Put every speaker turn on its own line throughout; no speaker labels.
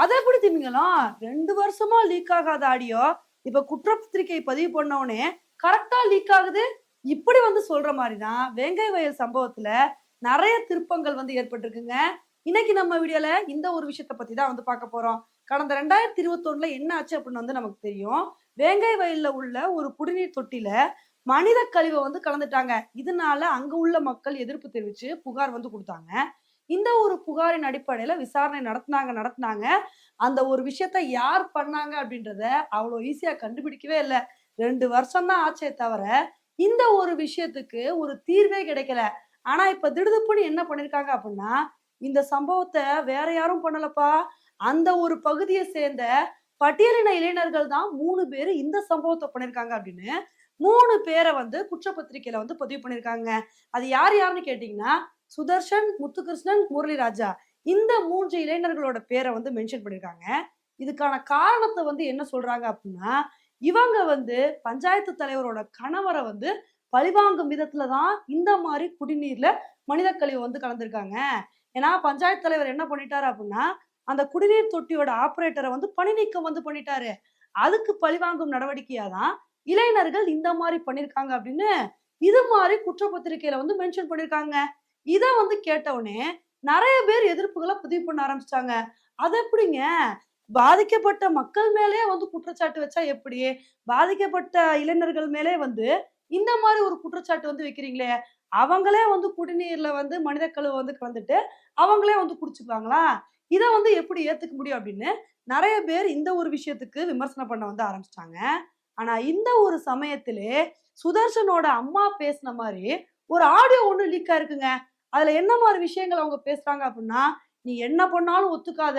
அத எப்படி திமிங்கலம்? 2 வருஷமா லீக் ஆகாத ஆடியோ, இப்ப குற்றப்பத்திரிக்கை பதிவு பண்ண உடனே கரெக்ட்டா லீக் ஆகுது. இப்படி வந்து சொல்ற மாரி தான் வேங்கை வயல் சம்பவத்துல நெறைய திருப்பங்கள் வந்து ஏற்பட்டிருக்குங்க. இன்னைக்கு நம்ம வீடியோல இந்த ஒரு விஷயத்த பத்தி தான் வந்து பார்க்க போறோம். கடந்த 2021ல என்ன ஆச்சு அப்படின்னு வந்து நமக்கு தெரியும். வேங்கை வயல்ல உள்ள ஒரு குடிநீர் தொட்டில மனித கழிவ வந்து கலந்துட்டாங்க. இதனால அங்க உள்ள மக்கள் எதிர்ப்பு தெரிவிச்சு புகார் வந்து குடுத்தாங்க. இந்த ஒரு புகாரின் அடிப்படையில விசாரணை நடத்துனாங்க. அந்த ஒரு விஷயத்த யார் பண்ணாங்க அப்படின்றத அவ்வளோ ஈஸியா கண்டுபிடிக்கவே இல்ல. 2 வருஷம் தான் ஆச்சே தவிர, இந்த ஒரு விஷயத்துக்கு ஒரு தீர்வே கிடைக்கல. ஆனா இப்ப திடுதிப்புன்னு என்ன பண்ணியிருக்காங்க அப்படின்னா, இந்த சம்பவத்த வேற யாரும் பண்ணலப்பா. அந்த ஒரு பகுதிய சேர்ந்த பட்டியலின இளைஞர்கள் தான் 3 பேரு இந்த சம்பவத்த பண்ணியிருக்காங்க அப்படின்னு 3 பேர வந்து குற்றப்பத்திரிக்கையில வந்து பதிவு பண்ணியிருக்காங்க. அது யார் யாருன்னு கேட்டீங்கன்னா, சுதர்ஷன், முத்துகிருஷ்ணன், முரளிராஜா. இந்த 3 இளைஞர்களோட பேர வந்து மென்ஷன் பண்ணியிருக்காங்க. இதுக்கான காரணத்த வந்து என்ன சொல்றாங்க அப்டின்னா, இவங்க வந்து பஞ்சாயத்து தலைவரோட கணவர வந்து பழிவாங்கும் விதத்துல தான் இந்த மாரி குடிநீர்ல மனித கழிவு வந்து கலந்திருக்காங்க. ஏன்னா, பஞ்சாயத்து தலைவர் என்ன பண்ணிட்டாரு அப்டின்னா, அந்த குடிநீர் தொட்டியோட ஆப்பரேட்டர வந்து பணி நீக்கம் வந்து பண்ணிட்டாரு. அதுக்கு பழிவாங்கும் நடவடிக்கையா தான் இளைஞர்கள் இந்த மாரி பண்ணியிருக்காங்க அப்படின்னு, இது மாரி குற்றப்பத்திரிக்கையில வந்து மென்ஷன் பண்ணியிருக்காங்க. இத வந்து கேட்டவுனே நெறைய பேர் எதிர்ப்புகள பதிவு பண்ண ஆரம்பிச்சுட்டாங்க. அது எப்படிங்க? பாதிக்கப்பட்ட மக்கள் மேலயே வந்து குற்றச்சாட்டு வச்சா எப்படி? பாதிக்கப்பட்ட இளைஞர்கள் மேலே வந்து இந்த மாரி ஒரு குற்றச்சாட்டு வந்து வைக்கிறீங்களே! அவங்களே வந்து குடிநீர்ல வந்து மனித கழிவு வந்து கலந்துட்டு, அவங்களே வந்து குடிச்சுக்குவாங்களா? இத வந்து எப்படி ஏத்துக்க முடியும்? அப்படின்னு நெறைய பேர் இந்த ஒரு விஷயத்துக்கு விமர்சனம் பண்ண வந்து ஆரம்பிச்சுட்டாங்க. ஆனா இந்த ஒரு சமயத்திலே சுதர்ஷனோட அம்மா பேசின மாரி ஒரு ஆடியோ ஒண்ணு லீக் ஆயிருக்குங்க. அதுல என்ன மாரி விஷயங்கள் அவங்க பேசுறாங்க அப்டின்னா, "நீ என்ன பண்ணாலும் ஒத்துக்காத.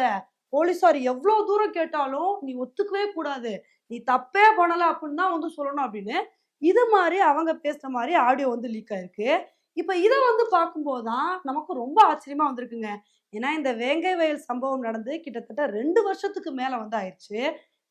போலீஸார் எவ்ளோ தூரம் கேட்டாலும் நீ ஒத்துக்கவே கூடாது. நீ தப்பே பண்ணல அப்டின்னு தான் வந்து சொல்லணும்" அப்டின்னு இது மாரி அவங்க பேசுன மாரி ஆடியோ வந்து லீக் ஆயிருக்கு. இப்ப இத வந்து பார்க்கும்போது தான் நமக்கு ரொம்ப ஆச்சரியமா வந்திருக்குங்க. ஏன்னா இந்த வேங்கை வயல் சம்பவம் நடந்து கிட்டத்தட்ட 2 வருஷத்துக்கு மேல வந்து ஆயிருச்சு.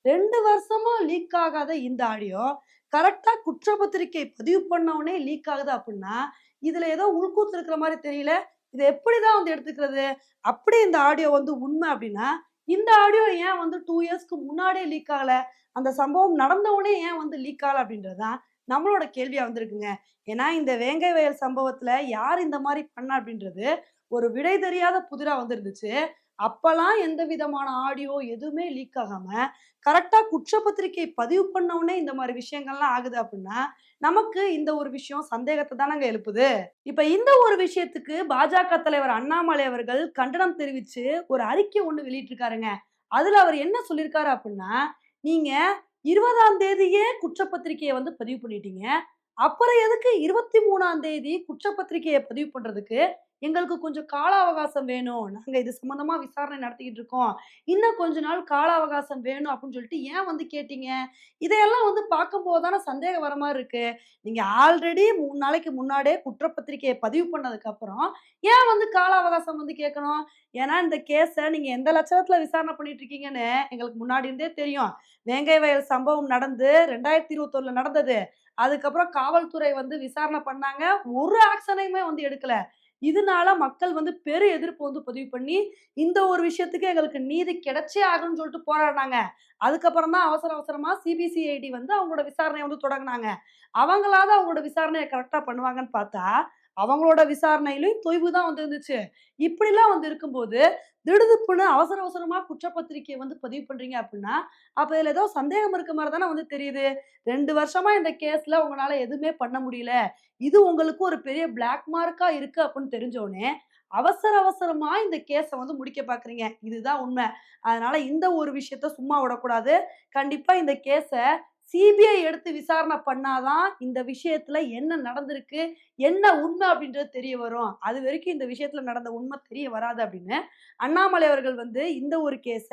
2 வருஷமா லீக் ஆகாத இந்த ஆடியோ, கரெக்ட்டா குற்றப்பத்திரிக்கை பதிவு பண்ண உடனே லீக் ஆகுது அப்புட்ன்னா, இதுல ஏதோ உள்கூத்து இருக்கிற மாரி தெரியல. இத எப்படிதான் வந்து எடுத்துக்கிறது? அப்படி இந்த ஆடியோ வந்து உண்மை அப்படின்னா, இந்த ஆடியோ ஏன் வந்து 2 இயர்ஸ்க்கு முன்னாடியே லீக் ஆகல? அந்த சம்பவம் நடந்த உடனே ஏன் வந்து லீக் ஆகல? அப்படின்றது தான் நம்மளோட கேள்வியா வந்திருக்குங்க. ஏன்னா, இந்த வேங்கை வயல் சம்பவத்துல யார் இந்த மாரி பண்ணா அப்படின்றது, ஒரு விடை தெரியாத புதிரா வந்து இருந்துச்சு. அப்பலாம் எந்த விதமான ஆடியோ எதுவுமே லீக் ஆகாம, கரெக்ட்டா குற்றப்பத்திரிக்கை பதிவு பண்ண உடனே இந்த மாரி விஷயங்கள்லாம் ஆகுது அப்டின்னா, நமக்கு இந்த ஒரு விஷயம் சந்தேகத்த தானங்க எழுப்புது. இப்ப இந்த ஒரு விஷயத்துக்கு பாஜக தலைவர் அண்ணாமலை அவர்கள் கண்டனம் தெரிவிச்சு ஒரு அறிக்கை ஒண்ணு வெளியிட்டிருக்காருங்க. அதுல அவர் என்ன சொல்லியிருக்காரு அப்டின்னா, "நீங்க 20ஆம் தேதியே குற்றப்பத்திரிக்கைய வந்து பதிவு பண்ணிட்டீங்க. அப்புறம் எதுக்கு 23ஆம் தேதி குற்றப்பத்திரிக்கைய பதிவு பண்றதுக்கு எங்களுக்கு கொஞ்சம் கால அவகாசம் வேணும். நாங்க இது சம்மந்தமா விசாரணை நடத்திக்கிட்டு இருக்கோம். இன்னும் கொஞ்ச நாள் கால அவகாசம் வேணும் அப்படின்னு சொல்லிட்டு ஏன் வந்து கேட்டீங்க? இதையெல்லாம் வந்து பார்க்கும்போது தானே சந்தேகம் வர மாரி இருக்கு. நீங்க ஆல்ரெடி 3 நாளைக்கு முன்னாடியே குற்றப்பத்திரிக்கைய பதிவு பண்ணதுக்கு அப்புறம், ஏன் வந்து கால அவகாசம் வந்து கேட்கணும்? ஏன்னா இந்த கேஸ நீங்க எந்த லட்சணத்துல விசாரணை பண்ணிட்டு இருக்கீங்கன்னு எங்களுக்கு முன்னாடி இருந்தே தெரியும். வேங்கை வயல் சம்பவம் நடந்து 2021ல நடந்தது. அதுக்கப்புறம் காவல்துறை வந்து விசாரணை பண்ணாங்க. ஒரு ஆக்ஷனையுமே வந்து எடுக்கல. இதனால மக்கள் வந்து எதிர்ப்பு வந்து பதிவு பண்ணி, இந்த ஒரு விஷயத்துக்கு எங்களுக்கு நீதி கிடைச்சே ஆகணும்னு சொல்லிட்டு போராடுனாங்க. அதுக்கப்புறம் தான் அவசர அவசரமா சிபிசிஐடி வந்து அவங்களோட விசாரணைய வந்து தொடங்குனாங்க. அவங்களாவது அவங்களோட விசாரணைய கரெக்ட்டா பண்ணுவாங்கன்னு பார்த்தா, அவங்களோட விசாரணையிலும் தொய்வு தான் வந்து இருந்துச்சு. இப்படிலாம் வந்து இருக்கும்போது, திடுதிப்புன்னு அவசர அவசரமா குற்றப்பத்திரிக்கைய வந்து பதிவு பண்றீங்க அப்டின்னா, அப்ப இதுல ஏதோ சந்தேகம் இருக்க மாரி தானே வந்து தெரியுது. 2 வருஷமா இந்த கேஸ்ல உங்கனால எதுவுமே பண்ண முடியல. இது உங்களுக்கு ஒரு பெரிய பிளாக் மார்க்கா இருக்கு அப்டின்னு தெரிஞ்சோனே, அவசர அவசரமா இந்த கேஸ வந்து முடிக்க பார்க்குறீங்க. இதுதான் உண்ம. அதனால இந்த ஒரு விஷயத்த சும்மா விடக்கூடாது. கண்டிப்பா இந்த கேஸ சிபிஐ எடுத்து விசாரணை பண்ணா தான், இந்த விஷயத்துல என்ன நடந்திருக்கு, என்ன உண்மை அப்படின்றது தெரிய வரும். அதுவரைக்கும் இந்த விஷயத்துல நடந்த உண்மை தெரிய வராது அப்படின்னு, அண்ணாமலை அவர்கள் வந்து இந்த ஒரு கேஸ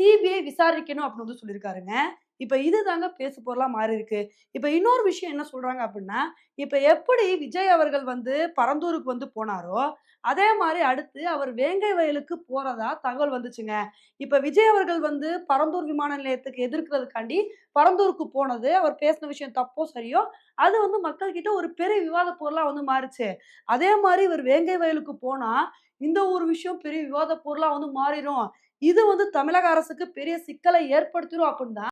சிபிஐ விசாரிக்கணும் அப்படின்னு வந்து சொல்லியிருக்காருங்க. இப்ப இதுதாங்க பேசு பொருளா மாறியிருக்கு. இப்ப இன்னொரு விஷயம் என்ன சொல்றாங்க அப்படின்னா, இப்ப எப்படி விஜய் அவர்கள் வந்து பரந்தூருக்கு வந்து போனாரோ, அதே மாரி அடுத்து அவர் வேங்கை வயலுக்கு போறதா தகவல் வந்துச்சுங்க. இப்ப விஜய் அவர்கள் வந்து பரந்தூர் விமான நிலையத்துக்கு எதிர்க்கிறதுக்காண்டி பரந்தூருக்கு போனது, அவர் பேசின விஷயம் தப்போ, சரியோ, அது வந்து மக்கள் கிட்ட ஒரு பெரிய விவாத பொருளா வந்து மாறுச்சு. அதே மாரி இவர் வேங்கை வயலுக்கு போனா, இந்த ஒரு விஷயம் பெரிய விவாத பொருளா வந்து மாறிரும். இது வந்து தமிழக அரசுக்கு பெரிய சிக்கலை ஏற்படுத்திரும் அப்படின்னு தான்